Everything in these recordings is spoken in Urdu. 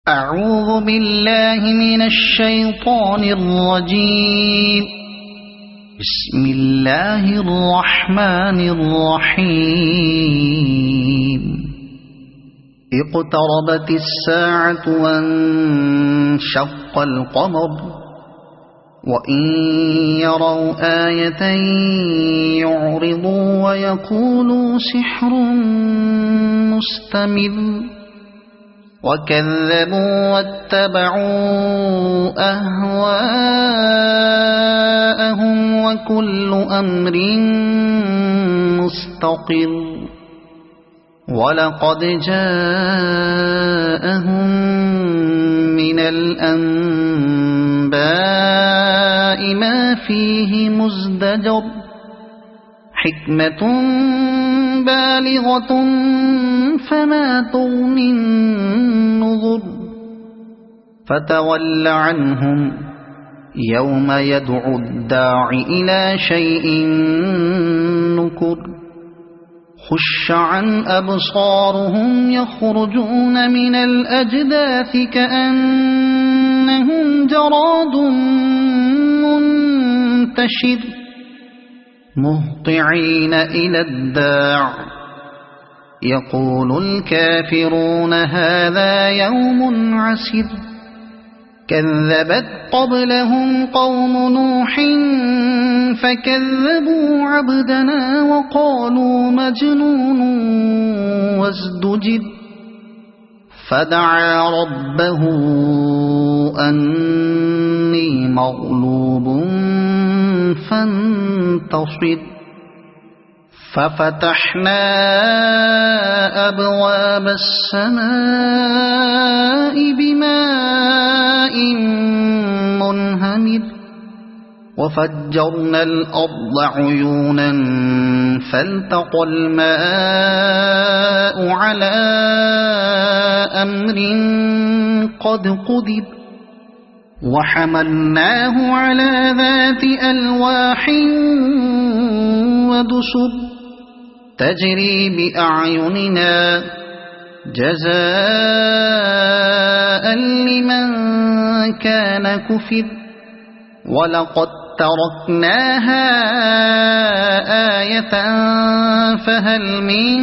أعوذ بالله من الشيطان الرجيم. بسم الله الرحمن الرحيم. اقتربت الساعة وانشق القمر وإن يروا آية يعرضوا ويقولوا سحر مستمر وكذبوا واتبعوا أهواءهم وكل أمر مستقر ولقد جاءهم من الأنباء ما فيه مزدجر حكمة بالغة فما تغني النذر فتول عنهم يوم يدعو الداع إلى شيء نكر خش عن أبصارهم يخرجون من الأجداث كأنهم جراد منتشر مهطعين إلى الداع يقول الكافرون هذا يوم عسر كذبت قبلهم قوم نوح فكذبوا عبدنا وقالوا مجنون وازدجر فدعا ربه أني مغلوب فانتصر ففتحنا أبواب السماء بماء منهمر وفجرنا الأرض عيونا فالتقى الماء على أمر قد قدر وحملناه على ذات ألواح ودسر تجري بأعيننا جزاء لمن كان كفر ولقد تركناها آية فهل من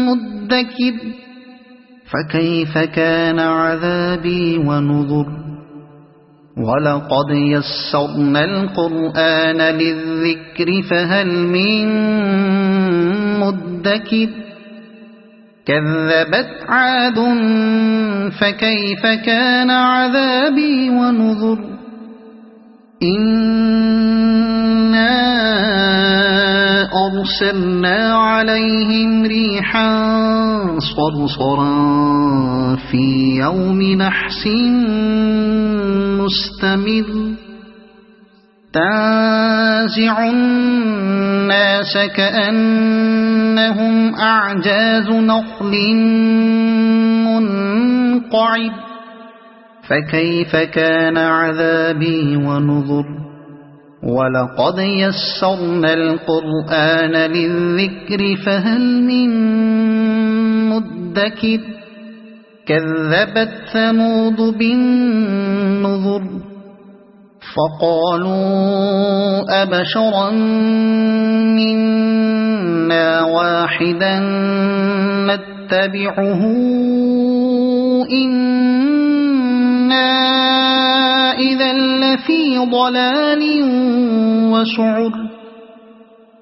مدكر فكيف كان عذابي ونذر ولقد يسرنا القرآن للذكر فهل من مدكر كذبت عاد فكيف كان عذابي ونذر إنا أرسلنا عليهم ريحا صرصرا في يوم نحس مستمر تنزع الناس كأنهم أعجاز نخل منقعر فكيف كان عذابي ونذر ولقد يسرنا القرآن للذكر فهل من مدكر كذبت ثمود بالنذر فقالوا أبشرا منا واحدا نتبعه إنا إذا لفي ضلال وسعر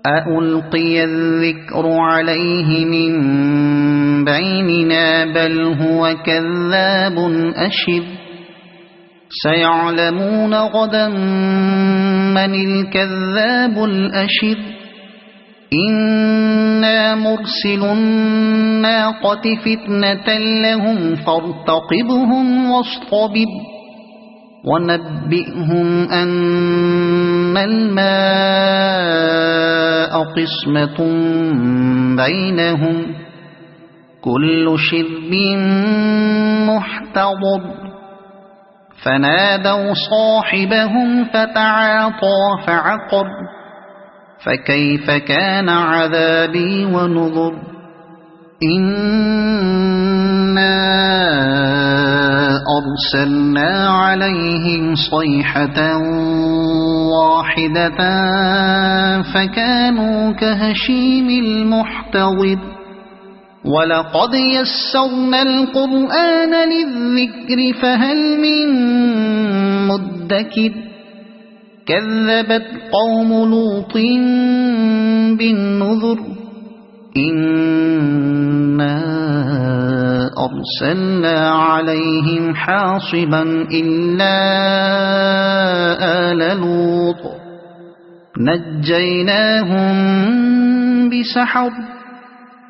أألقي الذكر عليه من بيننا بل هو كذاب أشر سيعلمون غدا من الكذاب الأشر إنا مرسل الناقة فتنة لهم فارتقبهم واصطبر ونبئهم أن الماء قسمة بينهم كل شرب محتضر فنادوا صاحبهم فتعاطى فعقر فكيف كان عذابي ونذر إنا أرسلنا عليهم صيحة واحدة فكانوا كهشيم المحتضر ولقد يسرنا القرآن للذكر فهل من مدكر كذبت قوم لوط بالنذر إنا أرسلنا عليهم حاصبا إلا آل لوط نجيناهم بسحر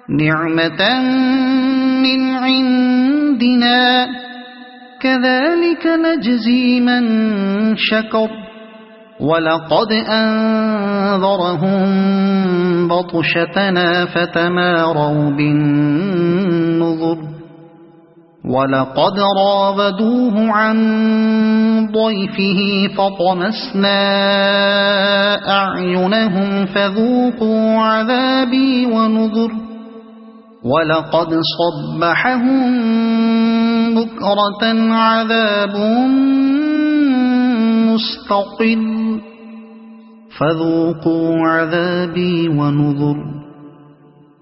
نعمة من عندنا كذلك نجزي من شكر ولقد أنذرهم بطشتنا فتماروا بالنذر ولقد راودوه عن ضيفه فطمسنا أعينهم فذوقوا عذابي ونذر ولقد صبحهم بكرة عذاب مستقل فذوقوا عذابي ونذر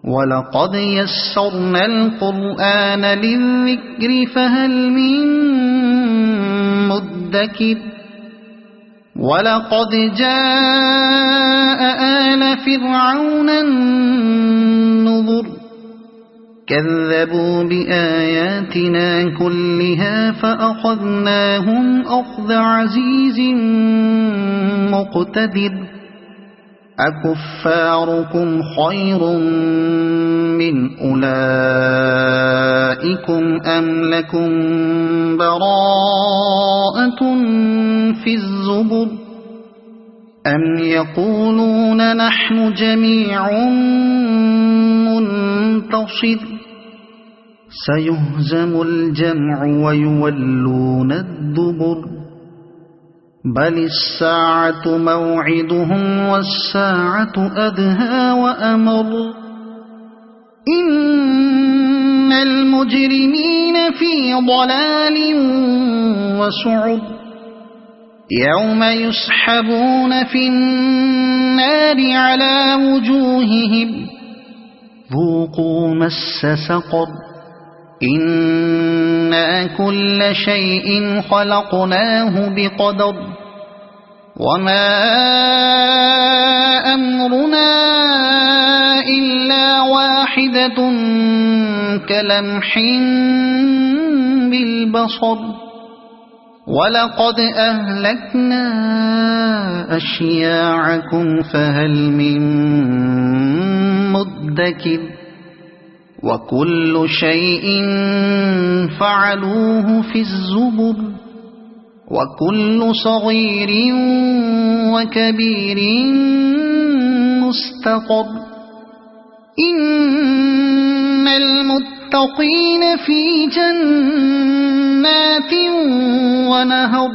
ولقد يسرنا القرآن للذكر فهل من مدكر ولقد جاء آل فرعون النذر كذبوا بآياتنا كلها فأخذناهم أخذ عزيز مقتدر أكفاركم خير من أولئكم أم لكم براءة في الزبر أم يقولون نحن جميع منتصر سيهزم الجمع ويولون الدبر بل الساعة موعدهم والساعة أدهى وأمر إن المجرمين في ضلال وسعر يوم يسحبون في النار على وجوههم ذوقوا مس سقر إنا كل شيء خلقناه بقدر وما أمرنا إلا واحدة كلمح بالبصر ولقد أهلكنا أشياعكم فهل من مدكر وكل شيء فعلوه في الزبر وكل صغير وكبير مستقر إن المتقين في جنات ونهر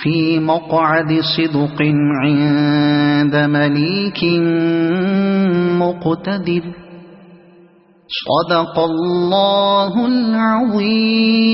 في مقعد صدق عند مليك مقتدر صدق الله العظيم.